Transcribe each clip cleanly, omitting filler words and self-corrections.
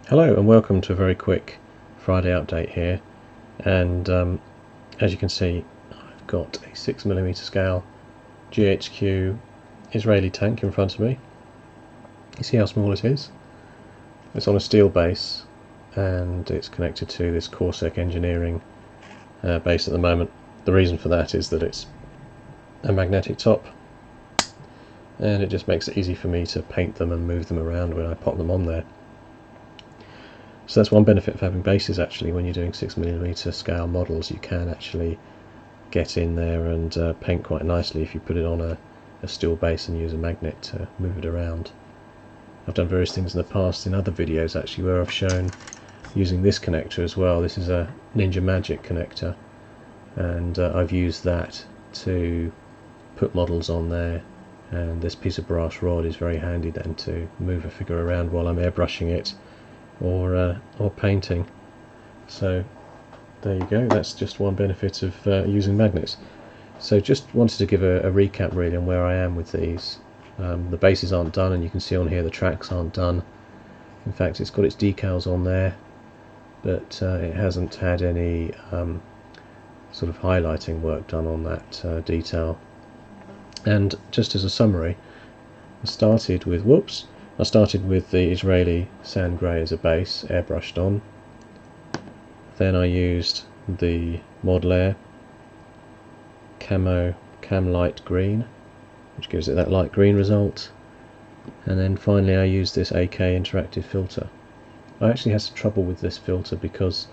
Hello and welcome to a very quick Friday update here, and as you can see I've got a 6mm scale GHQ Israeli tank in front of me. You see how small it is? It's on a steel base and it's connected to this Corsair engineering base at the moment. The reason for that is that it's a magnetic top and it just makes it easy for me to paint them and move them around when I pop them on there. So that's one benefit of having bases. Actually, when you're doing 6mm scale models, you can actually get in there and paint quite nicely if you put it on a steel base and use a magnet to move it around. I've done various things in the past in other videos actually where I've shown using this connector as well. This is a Ninja Magic connector, and I've used that to put models on there, and this piece of brass rod is very handy then to move a figure around while I'm airbrushing it or painting. So there you go, that's just one benefit of using magnets. So just wanted to give a recap really on where I am with these. The bases aren't done, and you can see on here the tracks aren't done. In fact, it's got its decals on there, but it hasn't had any sort of highlighting work done on that detail. And just as a summary, I started with the Israeli sand grey as a base, airbrushed on. Then I used the Model Air Cam Light Green, which gives it that light green result. And then finally I used this AK interactive filter. I actually had some trouble with this filter because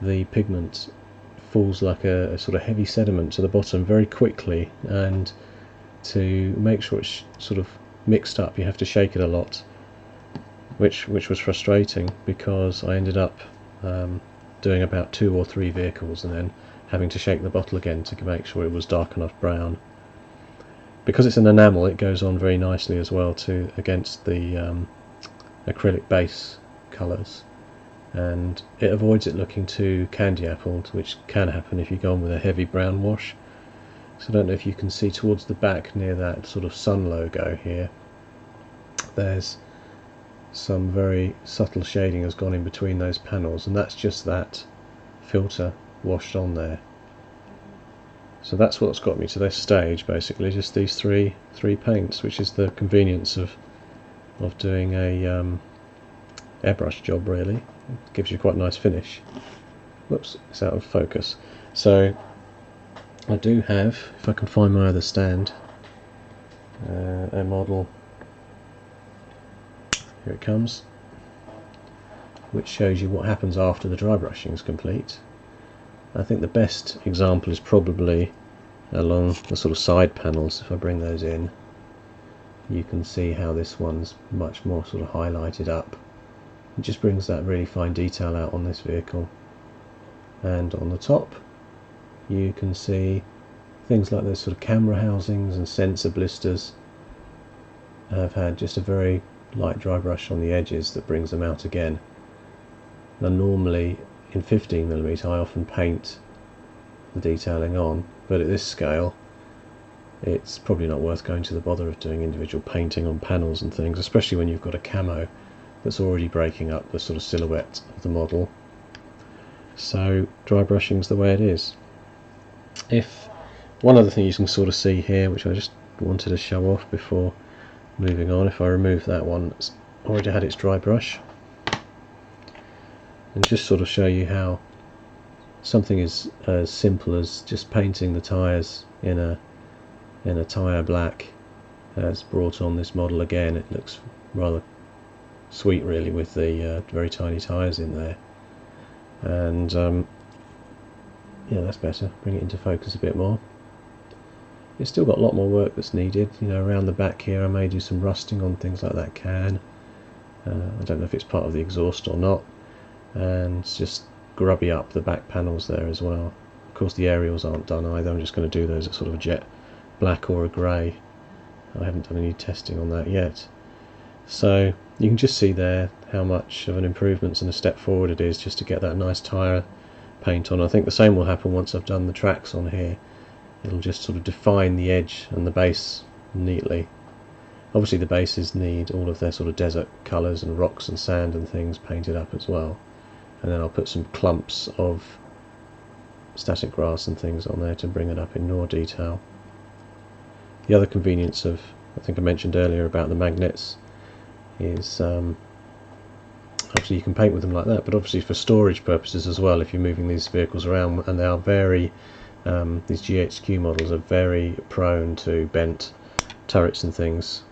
the pigment falls like a sort of heavy sediment to the bottom very quickly, and to make sure it's sort of mixed up you have to shake it a lot, which was frustrating because I ended up doing about 2 or 3 vehicles and then having to shake the bottle again to make sure it was dark enough brown. Because it's an enamel, it goes on very nicely as well against the acrylic base colours, and it avoids it looking too candy appled, which can happen if you go on with a heavy brown wash. So I don't know if you can see towards the back near that sort of sun logo here, there's some very subtle shading has gone in between those panels, and that's just that filter washed on there. So that's what's got me to this stage, basically, just these three paints, which is the convenience of doing a airbrush job really. It gives you quite a nice finish. Whoops, it's out of focus. So I do have, if I can find my other stand, a model, here it comes, which shows you what happens after the dry brushing is complete. I think the best example is probably along the sort of side panels. If I bring those in, you can see how this one's much more sort of highlighted up. It just brings that really fine detail out on this vehicle. And on the top you can see things like those sort of camera housings and sensor blisters have had just a very light dry brush on the edges that brings them out again. Now normally in 15mm I often paint the detailing on, but at this scale it's probably not worth going to the bother of doing individual painting on panels and things, especially when you've got a camo that's already breaking up the sort of silhouette of the model. So dry brushing's the way it is. If one other thing you can sort of see here, which I just wanted to show off before moving on, if I remove that one, it's already had its dry brush, and just sort of show you how something as simple as just painting the tyres in a tyre black has brought on this model again. It looks rather sweet really with the very tiny tyres in there, and yeah, that's better. Bring it into focus a bit more. It's still got a lot more work that's needed. You know, around the back here I may do some rusting on things like that can. I don't know if it's part of the exhaust or not, and just grubby up the back panels there as well. Of course the aerials aren't done either. I'm just going to do those at sort of a jet black or a grey. I haven't done any testing on that yet. So you can just see there how much of an improvement and a step forward it is just to get that nice tyre paint on. I think the same will happen once I've done the tracks on here. It'll just sort of define the edge and the base neatly, Obviously the bases need all of their sort of desert colours and rocks and sand and things painted up as well, and then I'll put some clumps of static grass and things on there to bring it up in more detail. The other convenience of, I think I mentioned earlier about the magnets, is obviously you can paint with them like that, but obviously for storage purposes as well, if you're moving these vehicles around, and they are very these GHQ models are very prone to bent turrets and things,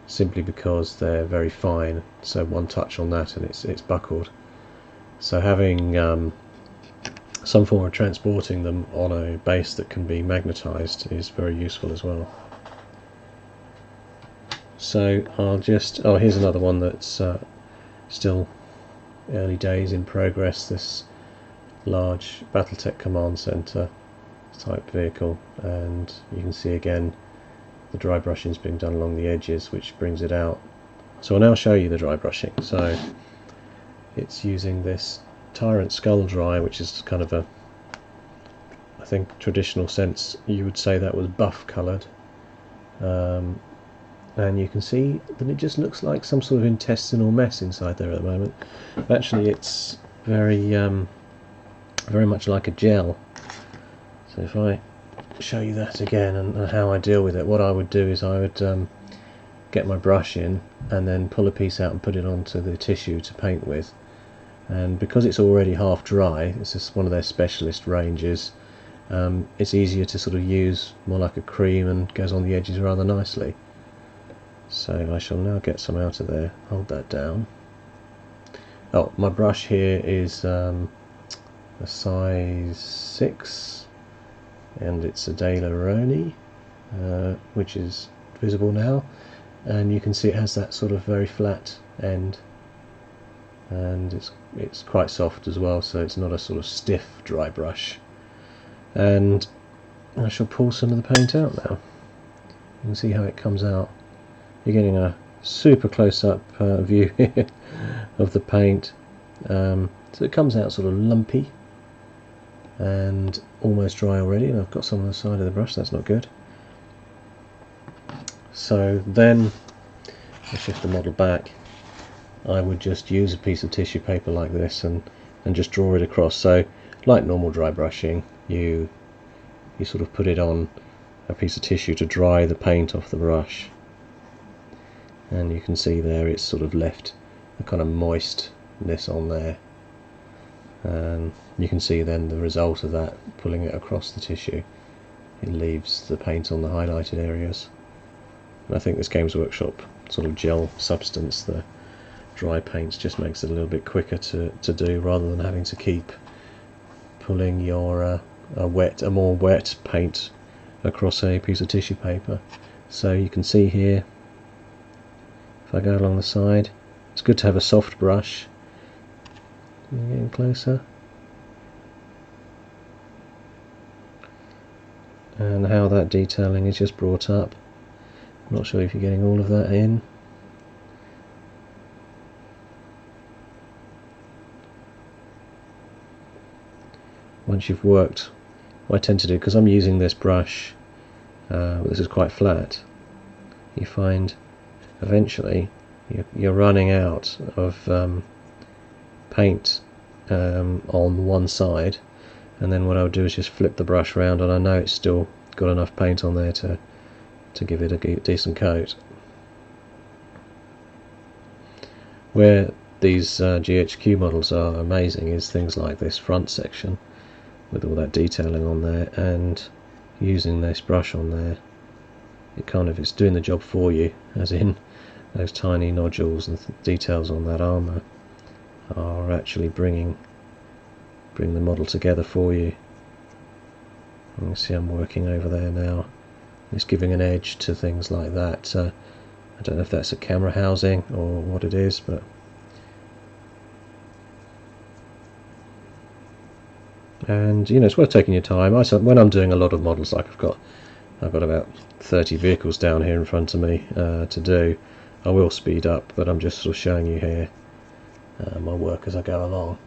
simply because they're very fine, so one touch on that and it's buckled. So having some form of transporting them on a base that can be magnetized is very useful as well. So I'll just, oh, here's another one that's still early days in progress, this large Battletech command center type vehicle, and you can see again the dry brushing is being done along the edges, which brings it out. So I'll now show you the dry brushing. So it's using this Tyrant Skull Dry, which is kind of a, I think traditional sense you would say that was buff coloured, and you can see that it just looks like some sort of intestinal mess inside there at the moment. Actually it's very very much like a gel. So if I show you that again and how I deal with it, what I would do is I would get my brush in and then pull a piece out and put it onto the tissue to paint with, and because it's already half dry, it's just one of their specialist ranges, it's easier to sort of use, more like a cream, and goes on the edges rather nicely. So I shall now get some out of there, hold that down. Oh, my brush here is a size 6, and it's a De La Roni, which is visible now, and you can see it has that sort of very flat end, and it's quite soft as well, so it's not a sort of stiff dry brush. And I shall pull some of the paint out now. You can see how it comes out. You're getting a super close-up view here of the paint. So it comes out sort of lumpy and almost dry already, and I've got some on the side of the brush. That's not good. So then I shift the model back. I would just use a piece of tissue paper like this and just draw it across. So like normal dry brushing, you sort of put it on a piece of tissue to dry the paint off the brush, and you can see there it's sort of left a kind of moistness on there, and you can see then the result of that, pulling it across the tissue, it leaves the paint on the highlighted areas. And I think this Games Workshop sort of gel substance, the dry paints, just makes it a little bit quicker to do, rather than having to keep pulling your a more wet paint across a piece of tissue paper. So you can see here, if I go along the side, it's good to have a soft brush. Getting closer, and how that detailing is just brought up. I'm not sure if you're getting all of that in. Once you've worked, what I tend to do, because I'm using this brush, this is quite flat, you find eventually you're running out of paint on one side, and then what I would do is just flip the brush around, and I know it's still got enough paint on there to give it a decent coat. Where these GHQ models are amazing is things like this front section with all that detailing on there, and using this brush on there, it kind of is doing the job for you, as in those tiny nodules and details on that armour are actually bring the model together for you. You can see I'm working over there now. It's giving an edge to things like that. I don't know if that's a camera housing or what it is, but and you know, it's worth taking your time. When I'm doing a lot of models, like I've got about 30 vehicles down here in front of me to do, I will speed up, but I'm just sort of showing you here my work as I go along.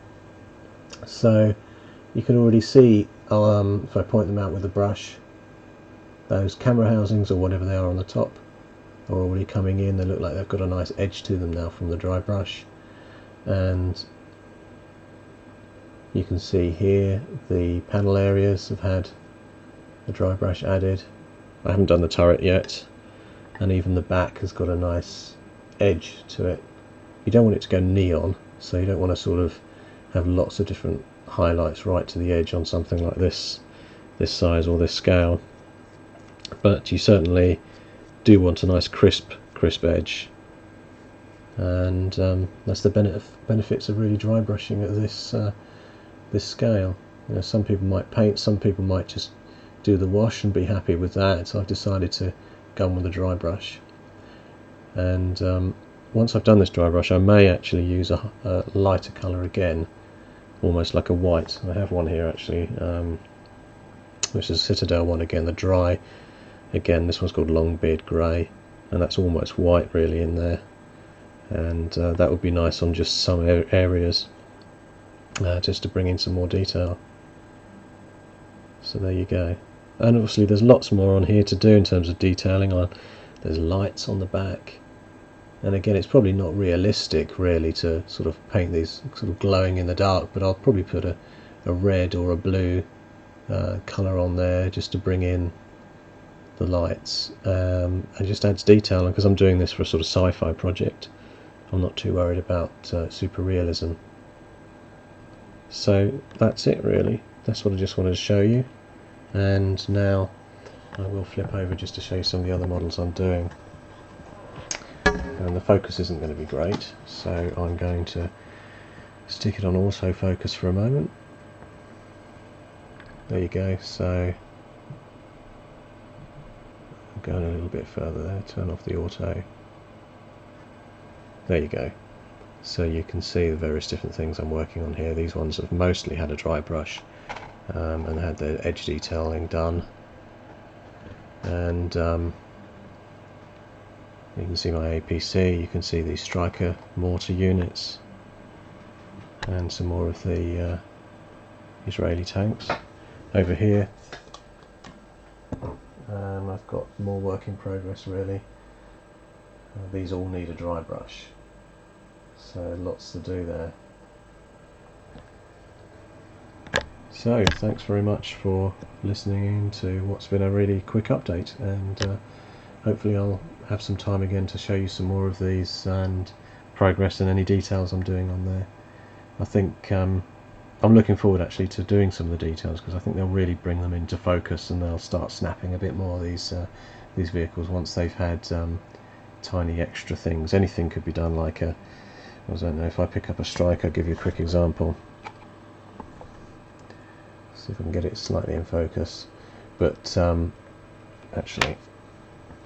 So you can already see, if I point them out with the brush, those camera housings or whatever they are on the top, are already coming in. They look like they've got a nice edge to them now from the dry brush, and you can see here the panel areas have had the dry brush added. I haven't done the turret yet, and even the back has got a nice edge to it. You don't want it to go neon, so you don't want to sort of have lots of different highlights right to the edge on something like this size or this scale, but you certainly do want a nice crisp edge, and that's the benefits of really dry brushing at this scale. You know, some people might paint, some people might just do the wash and be happy with that, so I've decided to go on with a dry brush. And once I've done this dry brush, I may actually use a lighter colour again, almost like a white. I have one here actually, which is a Citadel one again, the dry. Again, this one's called Longbeard Grey, and that's almost white really in there, and that would be nice on just some areas, just to bring in some more detail. So there you go. And obviously there's lots more on here to do in terms of detailing. There's lights on the back, and again it's probably not realistic really to sort of paint these sort of glowing in the dark, but I'll probably put a red or a blue colour on there just to bring in the lights, and just adds detail. Because I'm doing this for a sort of sci-fi project, I'm not too worried about super realism. So that's it really. That's what I just wanted to show you. And now I will flip over just to show you some of the other models I'm doing. And the focus isn't going to be great, so I'm going to stick it on autofocus for a moment. There you go. So I'm going a little bit further there, turn off the auto. There you go. So you can see the various different things I'm working on here. These ones have mostly had a dry brush, and had the edge detailing done, and you can see my APC, you can see these striker mortar units, and some more of the Israeli tanks. Over here I've got more work in progress really. These all need a dry brush, so lots to do there. So thanks very much for listening in to what's been a really quick update, and hopefully I'll have some time again to show you some more of these and progress and any details I'm doing on there. I think I'm looking forward actually to doing some of the details, because I think they'll really bring them into focus, and they'll start snapping a bit more, these vehicles, once they've had tiny extra things. Anything could be done, like I don't know, if I pick up a striker, I'll give you a quick example. See if I can get it slightly in focus, but actually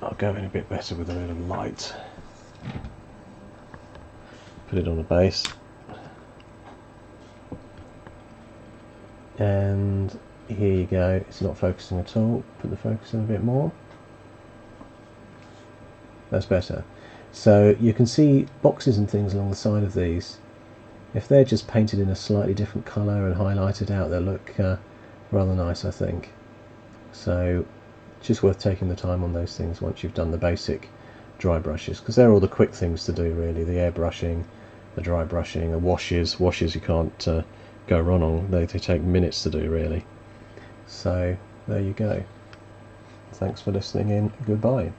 I'll go in a bit better with a bit of light. Put it on a base, and here you go. It's not focusing at all. Put the focus in a bit more. That's better. So you can see boxes and things along the side of these. If they're just painted in a slightly different colour and highlighted out, they'll look rather nice, I think. So it's just worth taking the time on those things once you've done the basic dry brushes, because they're all the quick things to do really. The air brushing, the dry brushing, the washes you can't go wrong on. They take minutes to do really. So there you go. Thanks for listening in. Goodbye.